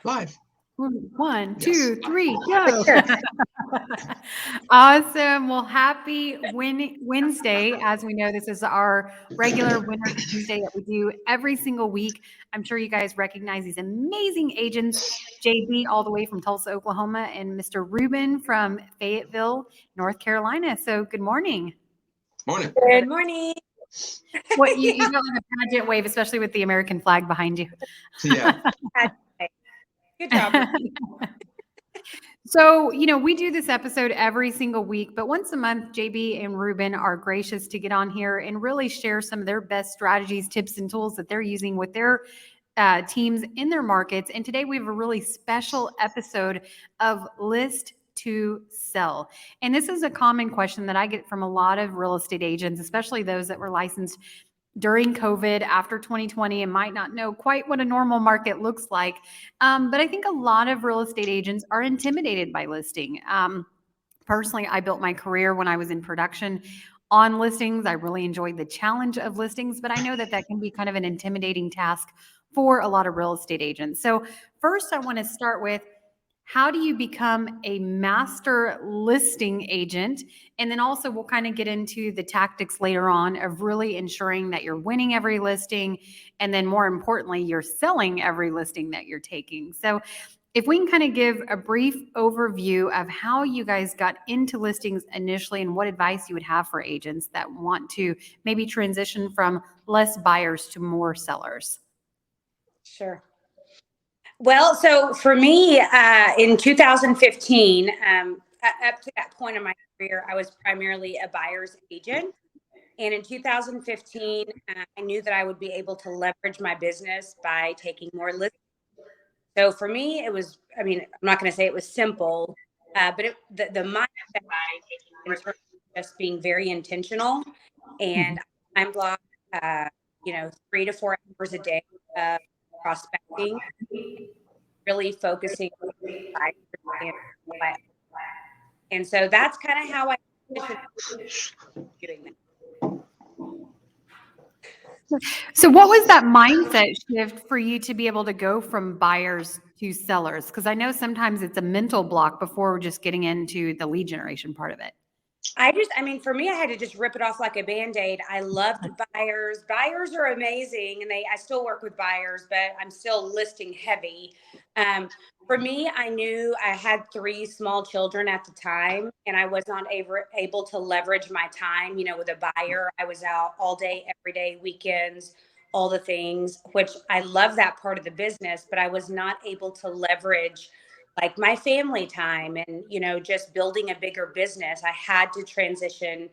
Live. One, Yes. 2, 3, go. Awesome. Well, happy Wednesday. As we know, this is our regular Winter Wednesday that we do every single week. I'm sure you guys recognize these amazing agents, JB all the way from Tulsa, Oklahoma, and Mr. Ruben from Fayetteville, North Carolina. So good morning. Morning. Good morning. What you got like a pageant wave, especially with the American flag behind you. Yeah. Good job. So, we do this episode every single week, but once a month, JB and Ruben are gracious to get on here and really share some of their best strategies, tips, and tools that they're using with their teams in their markets. And today we have a really special episode of List to Sell. And this is a common question that I get from a lot of real estate agents, especially those that were licensed during COVID after 2020 and might not know quite what a normal market looks like. But I think a lot of real estate agents are intimidated by listing. Personally, I built my career when I was in production on listings. I really enjoyed the challenge of listings, but I know that can be kind of an intimidating task for a lot of real estate agents. So first, I want to start with, how do you become a master listing agent? And then also we'll kind of get into the tactics later on of really ensuring that you're winning every listing. And then more importantly, you're selling every listing that you're taking. So if we can kind of give a brief overview of how you guys got into listings initially and what advice you would have for agents that want to maybe transition from less buyers to more sellers. Sure. Well, so for me, in 2015, up to that point in my career, I was primarily a buyer's agent. And in 2015, I knew that I would be able to leverage my business by taking more listings. So for me, it was, I'm not going to say it was simple, but the mindset in terms of just being very intentional and time block, 3 to 4 hours a day of prospecting, really focusing on and so that's kind of how I doing that. So what was that mindset shift for you to be able to go from buyers to sellers? Because I know sometimes it's a mental block before just getting into the lead generation part of it. For me, I had to just rip it off like a Band-Aid. I loved buyers. Buyers are amazing. And I still work with buyers, but I'm still listing heavy. For me, I knew I had 3 small children at the time, and I was not able to leverage my time, with a buyer. I was out all day, every day, weekends, all the things, which I love that part of the business, but I was not able to leverage like my family time and, just building a bigger business. I had to transition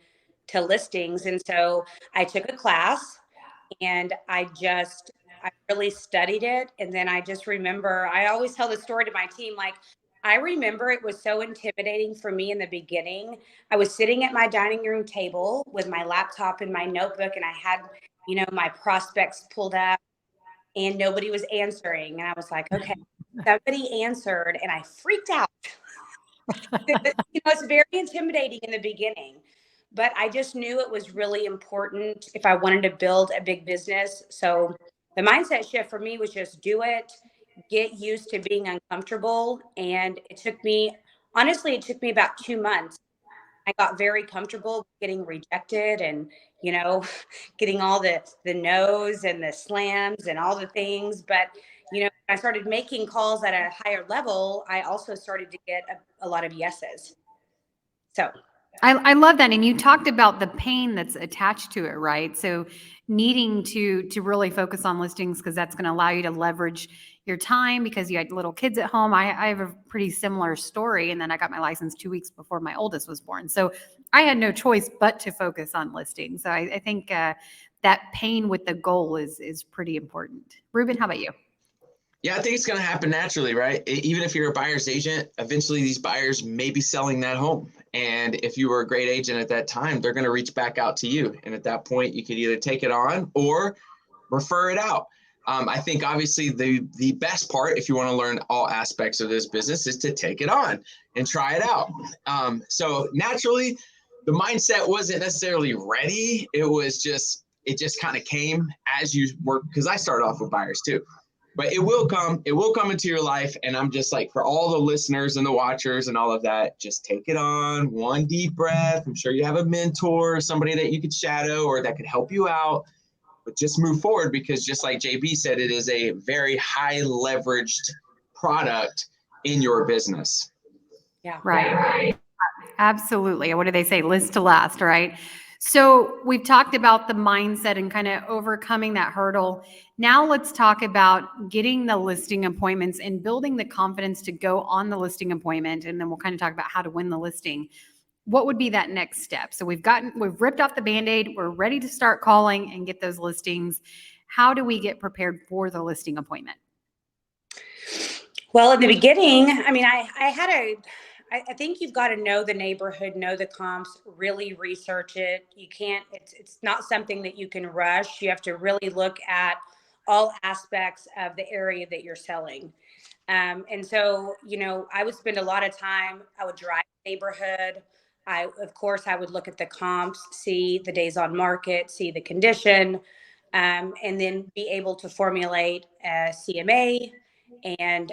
to listings. And so I took a class and I really studied it. And then I just remember, I always tell the story to my team, like, I remember it was so intimidating for me in the beginning. I was sitting at my dining room table with my laptop and my notebook, and I had, my prospects pulled up and nobody was answering. And I was like, okay, somebody answered, and I freaked out. It's very intimidating in the beginning, but I just knew it was really important if I wanted to build a big business. So the mindset shift for me was just do it, get used to being uncomfortable. And it took me about 2 months. I got very comfortable getting rejected and, getting all the no's and the slams and all the things. But, I started making calls at a higher level. I also started to get a lot of yeses. So I love that. And you talked about the pain that's attached to it, right? So needing to really focus on listings because that's going to allow you to leverage your time because you had little kids at home. I have a pretty similar story. And then I got my license 2 weeks before my oldest was born. So I had no choice but to focus on listings. So I think that pain with the goal is pretty important. Ruben, how about you? Yeah, I think it's going to happen naturally, right? Even if you're a buyer's agent, eventually these buyers may be selling that home. And if you were a great agent at that time, they're going to reach back out to you. And at that point, you could either take it on or refer it out. I think obviously the best part, if you want to learn all aspects of this business, is to take it on and try it out. So naturally, the mindset wasn't necessarily ready. It just kind of came as you work, because I started off with buyers too. but it will come into your life. And I'm just like, for all the listeners and the watchers and all of that, just take it on, one deep breath. I'm sure you have a mentor, somebody that you could shadow or that could help you out, but just move forward, because just like JB said, it is a very high leveraged product in your business. Yeah. Right. Absolutely. What do they say? List to last, right? So we've talked about the mindset and kind of overcoming that hurdle. Now let's talk about getting the listing appointments and building the confidence to go on the listing appointment. And then we'll kind of talk about how to win the listing. What would be that next step? So we've ripped off the Band-Aid. We're ready to start calling and get those listings. How do we get prepared for the listing appointment? Well, in the beginning, I mean, I think you've got to know the neighborhood, know the comps, really research it. You can't, it's not something that you can rush. You have to really look at all aspects of the area that you're selling. And so, I would spend a lot of time, I would drive the neighborhood. Of course, I would look at the comps, see the days on market, see the condition, and then be able to formulate a CMA. And,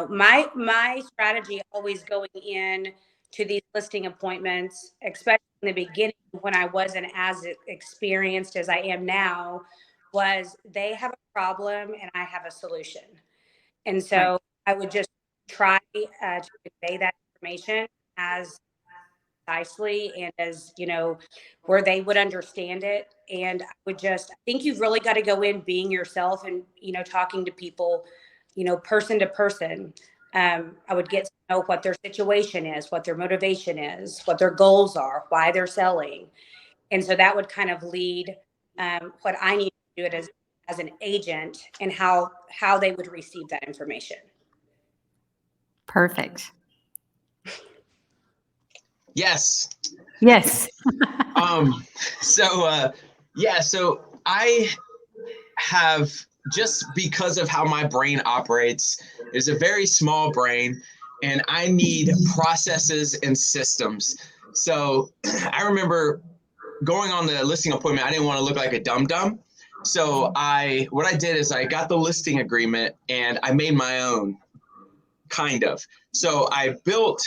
my strategy always going in to these listing appointments, especially in the beginning when I wasn't as experienced as I am now, was they have a problem and I have a solution. And so Right. I would just try to convey that information as precisely and as, where they would understand it. And I think you've really got to go in being yourself and, talking to people, person to person. I would get to know what their situation is, what their motivation is, what their goals are, why they're selling. And so that would kind of lead what I need to do it as an agent and how they would receive that information. Perfect. Yes. Yes. So I have, just because of how my brain operates, is a very small brain, and I need processes and systems. So I remember going on the listing appointment, I didn't want to look like a dum-dum. So what I did is I got the listing agreement and I made my own, kind of. So I built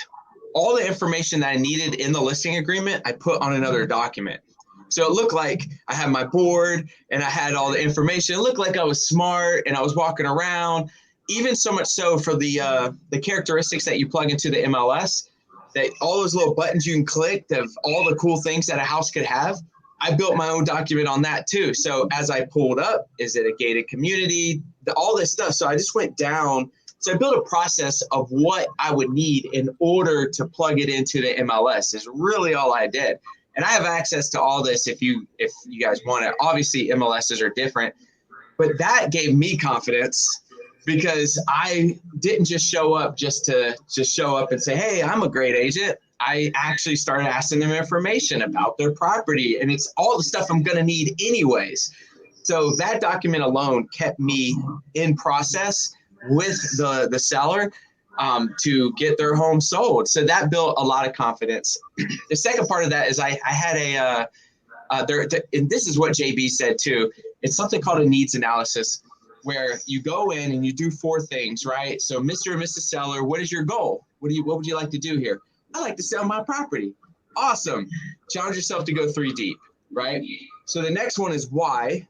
all the information that I needed in the listing agreement, I put on another document. So it looked like I had my board and I had all the information. It looked like I was smart and I was walking around, even so much so for the characteristics that you plug into the MLS, that all those little buttons you can click of all the cool things that a house could have. I built my own document on that too. So as I pulled up, is it a gated community, all this stuff. So I just went down. So I built a process of what I would need in order to plug it into the MLS is really all I did. And I have access to all this if you guys want it. Obviously, MLSs are different, but that gave me confidence because I didn't just show up to show up and say, hey, I'm a great agent. I actually started asking them information about their property, and it's all the stuff I'm going to need anyways. So that document alone kept me in process with the seller to get their home sold. So that built a lot of confidence. The second part of that is I had and this is what JB said too. It's something called a needs analysis, where you go in and you do 4 things, right? So Mr. and Mrs. Seller, what is your goal? What would you like to do here? I like to sell my property. Awesome. Challenge yourself to go 3 deep, right? So the next one is why.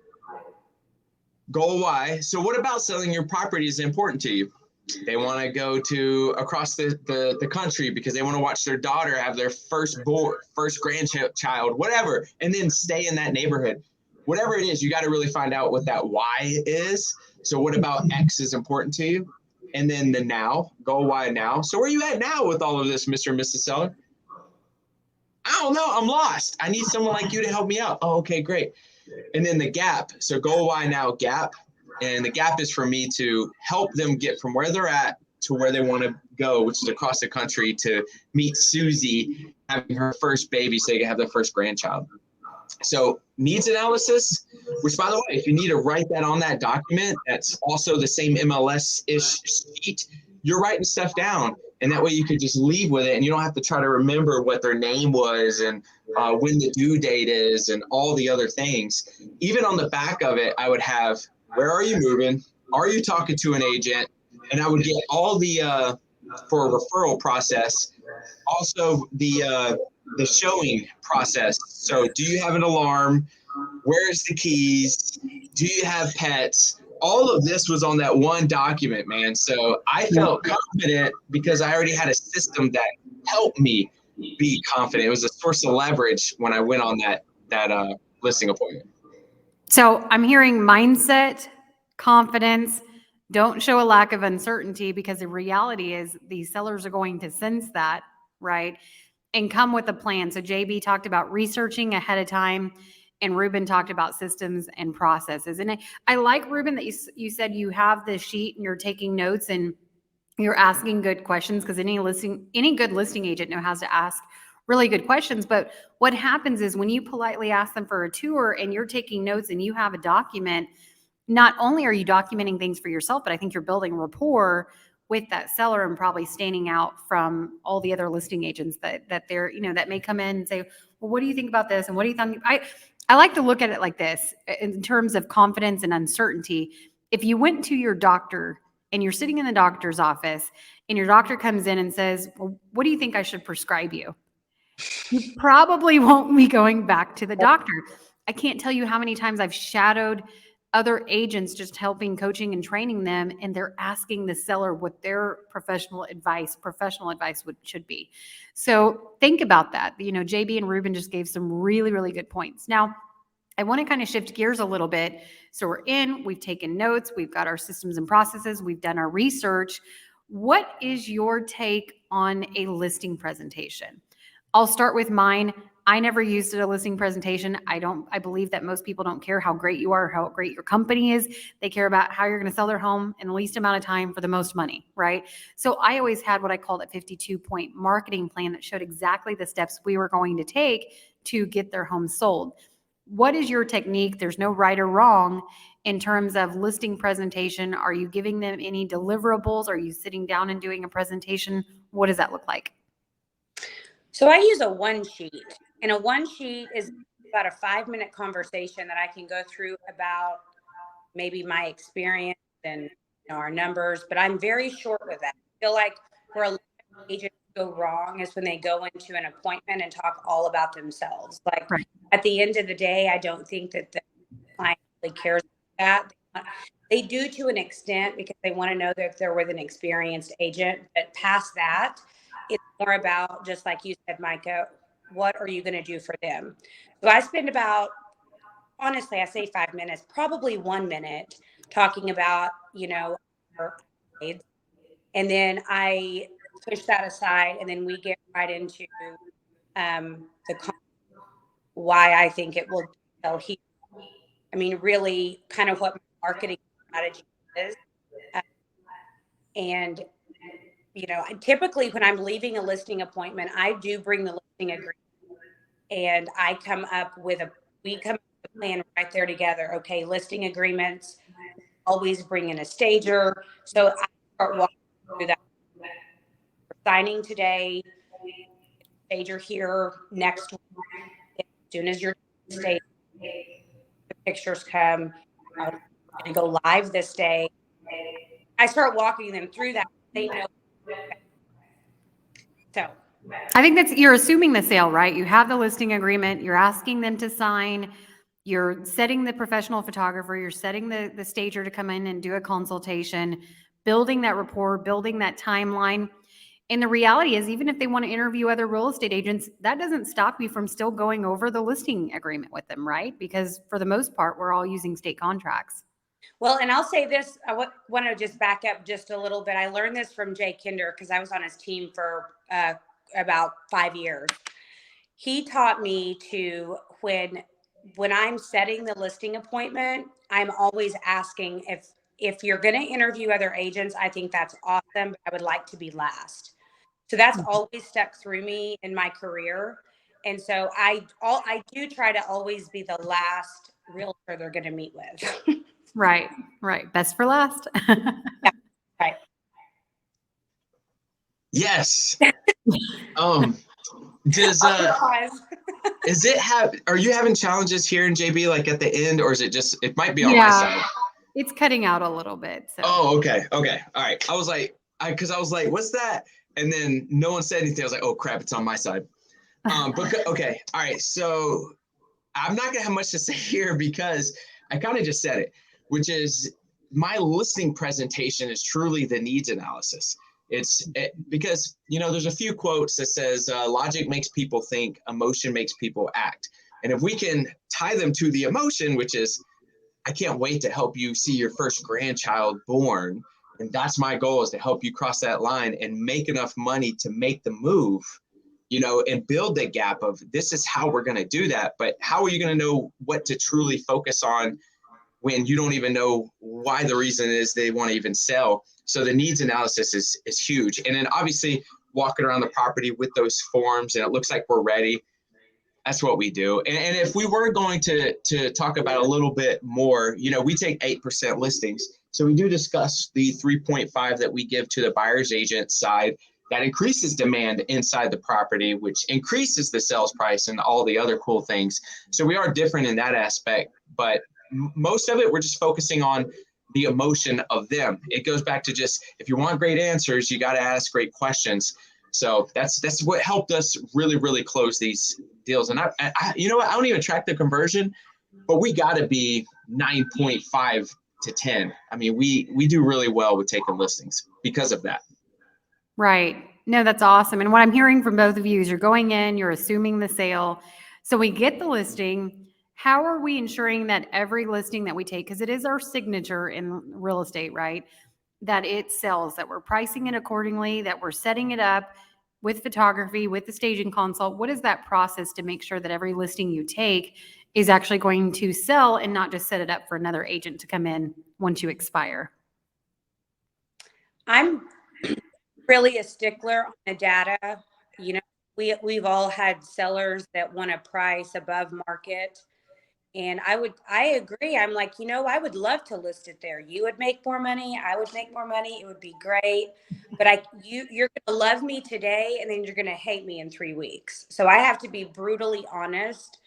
Goal why. So what about selling your property is important to you? They want to go to across the country because they want to watch their daughter have their first grandchild, whatever, and then stay in that neighborhood. Whatever it is, you got to really find out what that why is. So what about X is important to you? And then the now, goal why now. So where are you at now with all of this, Mr. and Mrs. Seller? I don't know. I'm lost. I need someone like you to help me out. Oh, okay, great. And then the gap. So goal why now, gap. And the gap is for me to help them get from where they're at to where they want to go, which is across the country, to meet Susie having her first baby so they can have their first grandchild. So needs analysis, which, by the way, if you need to write that on that document, that's also the same MLS-ish sheet, you're writing stuff down. And that way you can just leave with it and you don't have to try to remember what their name was and when the due date is and all the other things. Even on the back of it, I would have where are you moving? Are you talking to an agent? And I would get all the for a referral process, also the showing process. So do you have an alarm? Where's the keys? Do you have pets? All of this was on that one document, man. So I felt confident because I already had a system that helped me be confident. It was a source of leverage when I went on that listing appointment. So I'm hearing mindset, confidence, don't show a lack of uncertainty, because the reality is these sellers are going to sense that, right? And come with a plan. So JB talked about researching ahead of time, and Ruben talked about systems and processes. And I like, Ruben, that you said you have this sheet and you're taking notes and you're asking good questions, because any good listing agent knows how to ask really good questions. But what happens is when you politely ask them for a tour and you're taking notes and you have a document, not only are you documenting things for yourself, but I think you're building rapport with that seller and probably standing out from all the other listing agents that they're, that may come in and say, well, what do you think about this? And what do you think? I like to look at it like this in terms of confidence and uncertainty. If you went to your doctor and you're sitting in the doctor's office and your doctor comes in and says, well, what do you think I should prescribe you? You probably won't be going back to the doctor. I can't tell you how many times I've shadowed other agents, just helping, coaching, and training them, and they're asking the seller what their professional advice should be. So think about that. JB and Ruben just gave some really, really good points. Now, I want to kind of shift gears a little bit. So we've taken notes, we've got our systems and processes, we've done our research. What is your take on a listing presentation? I'll start with mine. I never used a listing presentation. I believe that most people don't care how great you are, how great your company is. They care about how you're going to sell their home in the least amount of time for the most money, right? So I always had what I called a 52-point marketing plan that showed exactly the steps we were going to take to get their home sold. What is your technique? There's no right or wrong in terms of listing presentation. Are you giving them any deliverables? Are you sitting down and doing a presentation? What does that look like? So I use a one sheet, and a one sheet is about a 5-minute conversation that I can go through about maybe my experience and our numbers, but I'm very short with that. I feel like where a lot of agents go wrong is when they go into an appointment and talk all about themselves. Like Right. At the end of the day, I don't think that the client really cares about that. They do to an extent because they want to know that they're with an experienced agent, but past that, it's more about, just like you said, Micah, what are you going to do for them? So I spend about, honestly, I say 5 minutes, probably 1 minute talking about, our aids. And then I push that aside, and then we get right into why I think it will sell here. I mean, really kind of what my marketing strategy is. And typically when I'm leaving a listing appointment, I do bring the listing agreement, and we come up with a plan right there together. Okay, listing agreements, always bring in a stager. So I start walking through that. We're signing today, stager here next week. As soon as your stage, the pictures come, I'm going to go live this day. I start walking them through that. They know. So I think you're assuming the sale, right? You have the listing agreement, you're asking them to sign, you're setting the professional photographer, you're setting the stager to come in and do a consultation, building that rapport, building that timeline. And the reality is, even if they want to interview other real estate agents, that doesn't stop you from still going over the listing agreement with them, right? Because for the most part, we're all using state contracts. Well, and I'll say this, I want to just back up just a little bit. I learned this from Jay Kinder because I was on his team for about 5 years. He taught me to, when I'm setting the listing appointment, I'm always asking if you're going to interview other agents, I think that's awesome, but I would like to be last. So that's always stuck through me in my career. And so I do try to always be the last realtor they're going to meet with. Right. Best for last. Yeah, right. Yes. Are you having challenges here in JB, like at the end, or is it might be on my side? It's cutting out a little bit. So. Oh, okay. Okay. All right. I was like, what's that? And then no one said anything. I was like, oh crap, it's on my side. But okay. All right. So I'm not gonna have much to say here because I kind of just said it, which is my listing presentation is truly the needs analysis. Because, there's a few quotes that says logic makes people think, emotion makes people act. And if we can tie them to the emotion, which is, I can't wait to help you see your first grandchild born. And that's my goal, is to help you cross that line and make enough money to make the move, and build the gap of, this is how we're going to do that. But how are you going to know what to truly focus on when you don't even know why the reason is they want to even sell? So the needs analysis is huge. And then obviously walking around the property with those forms and it looks like we're ready. That's what we do. And if we were going to talk about a little bit more, we take 8% listings. So we do discuss the 3.5 that we give to the buyer's agent side that increases demand inside the property, which increases the sales price and all the other cool things. So we are different in that aspect, but most of it, we're just focusing on the emotion of them. It goes back to just, if you want great answers, you got to ask great questions. So that's what helped us really, really close these deals. And I you know what? I don't even track the conversion, but we got to be 9.5 to 10. I mean, we do really well with taking listings because of that. Right. No, that's awesome. And what I'm hearing from both of you is you're going in, you're assuming the sale. So we get the listing. How are we ensuring that every listing that we take, because it is our signature in real estate, right? That it sells, that we're pricing it accordingly, that we're setting it up with photography, with the staging consult. What is that process to make sure that every listing you take is actually going to sell and not just set it up for another agent to come in once you expire? I'm really a stickler on the data. We've all had sellers that want a price above market. And I agree. I'm like, I would love to list it there. You would make more money. I would make more money. It would be great. But you're going to love me today, and then you're going to hate me in 3 weeks. So I have to be brutally honest.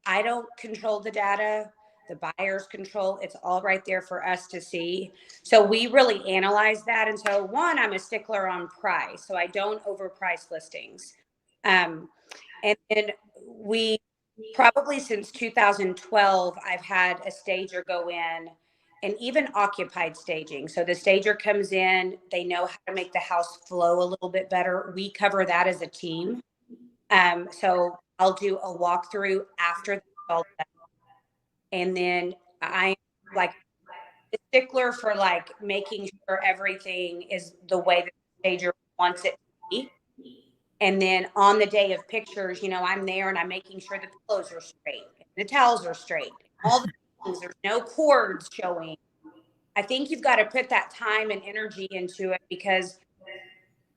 I don't control the data. The buyers control. It's all right there for us to see. So we really analyze that. And so I'm a stickler on price. So I don't overprice listings. And we probably since 2012, I've had a stager go in, and even occupied staging. So the stager comes in, they know how to make the house flow a little bit better. We cover that as a team. So I'll do a walkthrough after the all done. And then I'm like a stickler for like making sure everything is the way that the stager wants it to be. And then on the day of pictures, I'm there and I'm making sure the pillows are straight, the towels are straight, all the things, there's no cords showing. I think you've got to put that time and energy into it, because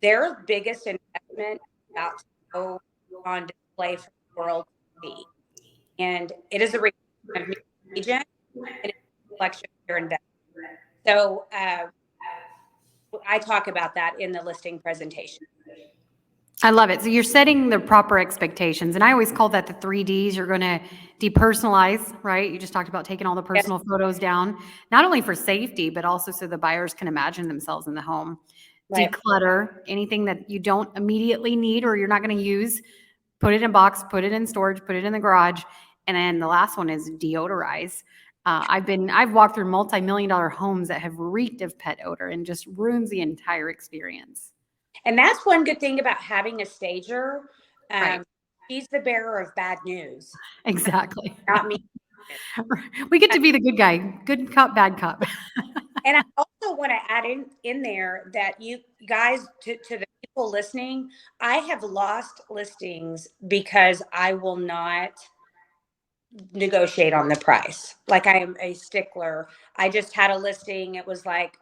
their biggest investment is about to go on display for the world to see. And it is a reflection of me as an agent, and it's a reflection of your investment. So I talk about that in the listing presentation. I love it. So you're setting the proper expectations. And I always call that the 3Ds. You're going to depersonalize, right? You just talked about taking all the personal photos down, not only for safety, but also so the buyers can imagine themselves in the home. Right. Declutter anything that you don't immediately need or you're not going to use. Put it in a box, put it in storage, put it in the garage. And then the last one is deodorize. I've walked through multi-million-dollar homes that have reeked of pet odor and just ruins the entire experience. And that's one good thing about having a stager. Right. She's the bearer of bad news. Exactly. Not me. We get to be the good guy, good cop, bad cop. And I also want to add in there that you guys, to the people listening, I have lost listings because I will not negotiate on the price. Like, I am a stickler. I just had a listing. It was like,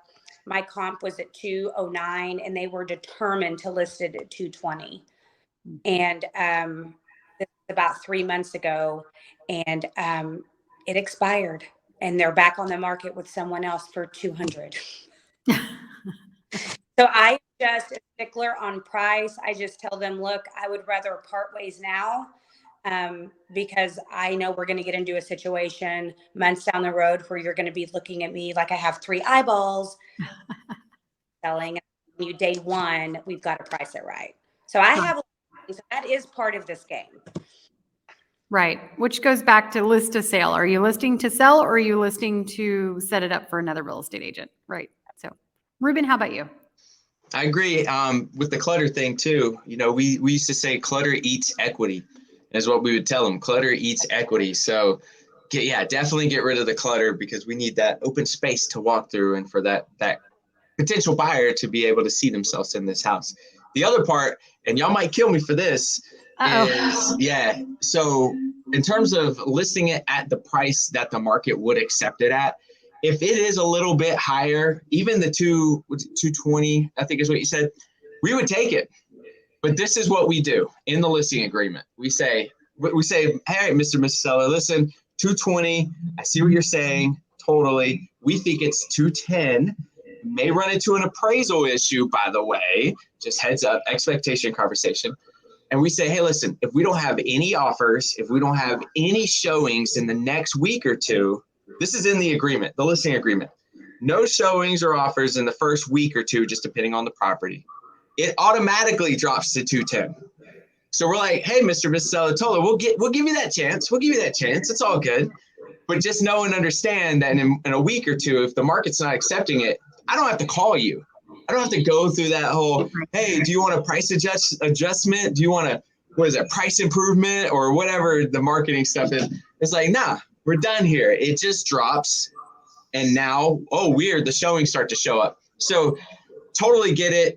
my comp was at 209 and they were determined to list it at 220. And this was about 3 months ago, and it expired, and they're back on the market with someone else for 200. So I just a stickler on price. I just tell them, look, I would rather part ways now. because I know we're going to get into a situation months down the road where you're going to be looking at me like I have 3 eyeballs selling you day one. We've got to price it right. So I have, so that is part of this game. Right. Which goes back to list to sale. Are you listing to sell or are you listing to set it up for another real estate agent? Right. So Ruben, how about you? I agree with the clutter thing too. You know, we used to say clutter eats equity is what we would tell them. Clutter eats equity. So definitely get rid of the clutter because we need that open space to walk through and for that potential buyer to be able to see themselves in this house. The other part, and y'all might kill me for this, is so in terms of listing it at the price that the market would accept it at, if it is a little bit higher, even the 220, I think is what you said, we would take it. But this is what we do in the listing agreement. We say, hey, Mr. and Mrs. Seller, listen, 220, I see what you're saying, totally. We think it's 210. May run into an appraisal issue, by the way, just heads up, expectation conversation. And we say, hey, listen, if we don't have any offers, if we don't have any showings in the next week or two, this is in the agreement, the listing agreement. No showings or offers in the first week or two, just depending on the property. It automatically drops to 210. So we're like, hey, Mr. and Mrs. Seller, totally, we'll give you that chance. We'll give you that chance. It's all good. But just know and understand that in a week or two, if the market's not accepting it, I don't have to call you. I don't have to go through that whole, hey, do you want a price adjustment? Do you want price improvement or whatever the marketing stuff is? It's like, nah, we're done here. It just drops. And now, oh, weird, the showings start to show up. So totally get it,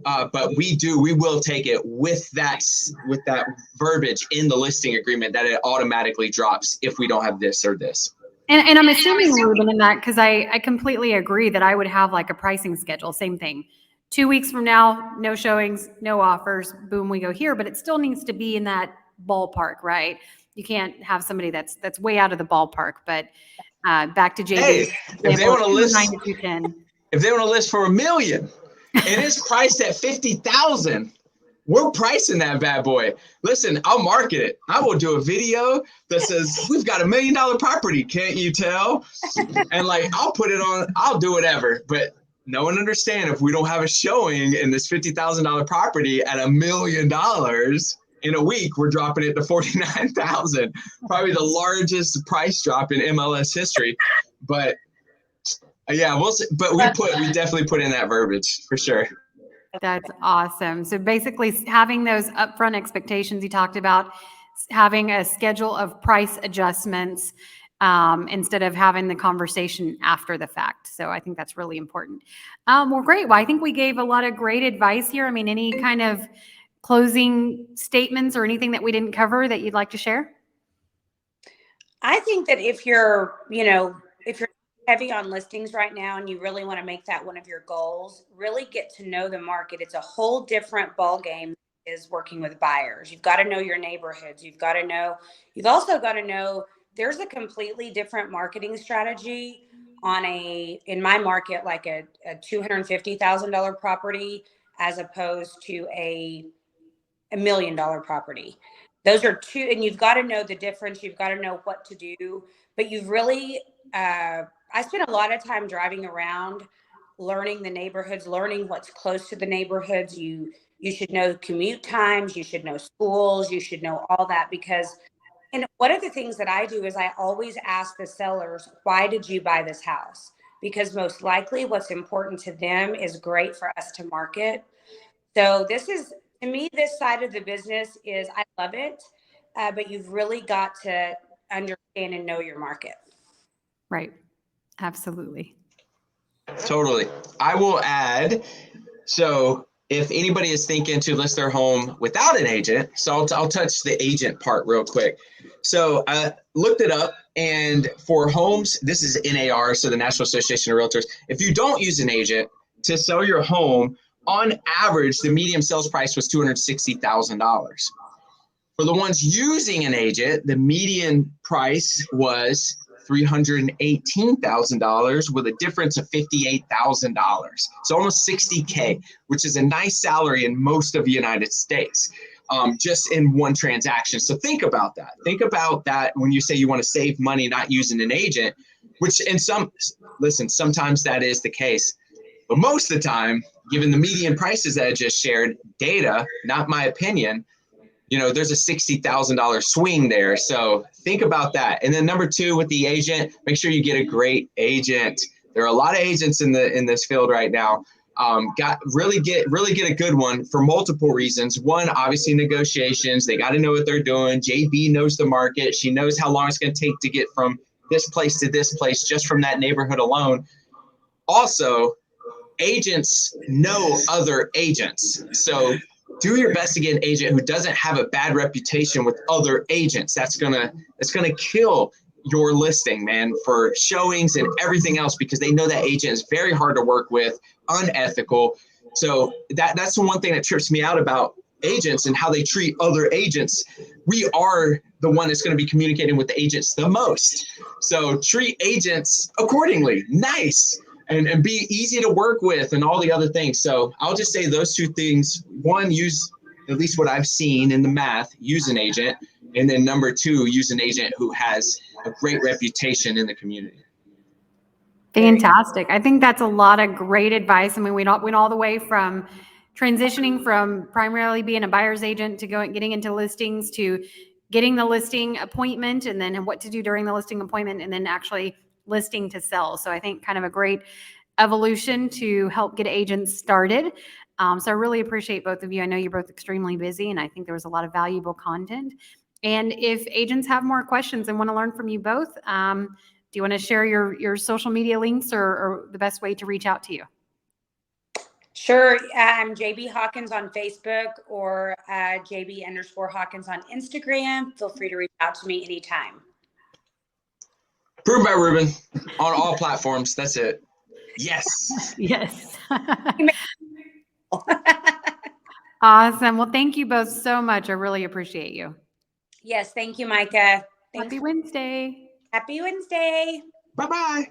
but we will take it with that verbiage in the listing agreement that it automatically drops if we don't have this or this. And I'm assuming, Ruben, in that, because I completely agree that I would have like a pricing schedule, same thing. 2 weeks from now, no showings, no offers, boom, we go here, but it still needs to be in that ballpark, right? You can't have somebody that's way out of the ballpark, but back to JD. Hey, if they want to list, if they want to list for $1 million, it is priced at $50,000. We're pricing that bad boy. Listen, I'll market it. I will do a video that says, we've got $1 million property. Can't you tell? And I'll put it on, I'll do whatever. But no one understand if we don't have a showing in this $50,000 property at $1 million in a week, we're dropping it to $49,000. Probably the largest price drop in MLS history. But yeah, we'll see. But we definitely put in that verbiage for sure. That's awesome. So basically having those upfront expectations you talked about, having a schedule of price adjustments instead of having the conversation after the fact. So I think that's really important. Well, great. Well, I think we gave a lot of great advice here. I mean, any kind of closing statements or anything that we didn't cover that you'd like to share? I think that if you're heavy on listings right now and you really want to make that one of your goals, really get to know the market. It's a whole different ball game is working with buyers. You've got to know your neighborhoods. You've also got to know there's a completely different marketing strategy in my market, like a $250,000 property as opposed to a $1 million property. Those are two, and you've got to know the difference. You've got to know what to do, but you've really, I spent a lot of time driving around, learning the neighborhoods, learning what's close to the neighborhoods. You should know commute times. You should know schools. You should know all that and one of the things that I do is I always ask the sellers, why did you buy this house? Because most likely what's important to them is great for us to market. So to me, this side of the business is, I love it, but you've really got to understand and know your market. Right. Absolutely. Totally. I will add, so if anybody is thinking to list their home without an agent, so I'll touch the agent part real quick. So I looked it up, and for homes, this is NAR, so the National Association of Realtors. If you don't use an agent to sell your home, on average, the median sales price was $260,000. For the ones using an agent, the median price was $318,000 with a difference of $58,000. So almost $60K, which is a nice salary in most of the United States. just in one transaction. So think about that. Think about that when you say you want to save money not using an agent, which sometimes that is the case. But most of the time, given the median prices that I just shared, data, not my opinion, there's a $60,000 swing there. So think about that. And then number two, with the agent, make sure you get a great agent. There are a lot of agents in this field right now. Really get a good one for multiple reasons. One, obviously negotiations. They got to know what they're doing. JB knows the market. She knows how long it's going to take to get from this place to this place just from that neighborhood alone. Also, agents know other agents. So do your best to get an agent who doesn't have a bad reputation with other agents. That's gonna kill your listing, man, for showings and everything else, because they know that agent is very hard to work with, unethical. So that's the one thing that trips me out about agents and how they treat other agents. We are the one that's going to be communicating with the agents the most. So treat agents accordingly. Nice. And be easy to work with and all the other things. So I'll just say those two things. One, use, at least what I've seen in the math, use an agent. And then number two, use an agent who has a great reputation in the community. Fantastic. I think that's a lot of great advice. I mean, we went all the way from transitioning from primarily being a buyer's agent to getting into listings, to getting the listing appointment, and then what to do during the listing appointment, and then actually listing to sell. So I think kind of a great evolution to help get agents started. So I really appreciate both of you. I know you're both extremely busy, and I think there was a lot of valuable content. And if agents have more questions and want to learn from you both, do you want to share your social media links or the best way to reach out to you? Sure. I'm JB Hawkins on Facebook, or JB_Hawkins on Instagram. Feel free to reach out to me anytime. Proven by Ruben on all platforms. That's it. Yes. Yes. Awesome. Well, thank you both so much. I really appreciate you. Yes. Thank you, Micah. Thanks. Happy Wednesday. Happy Wednesday. Bye-bye.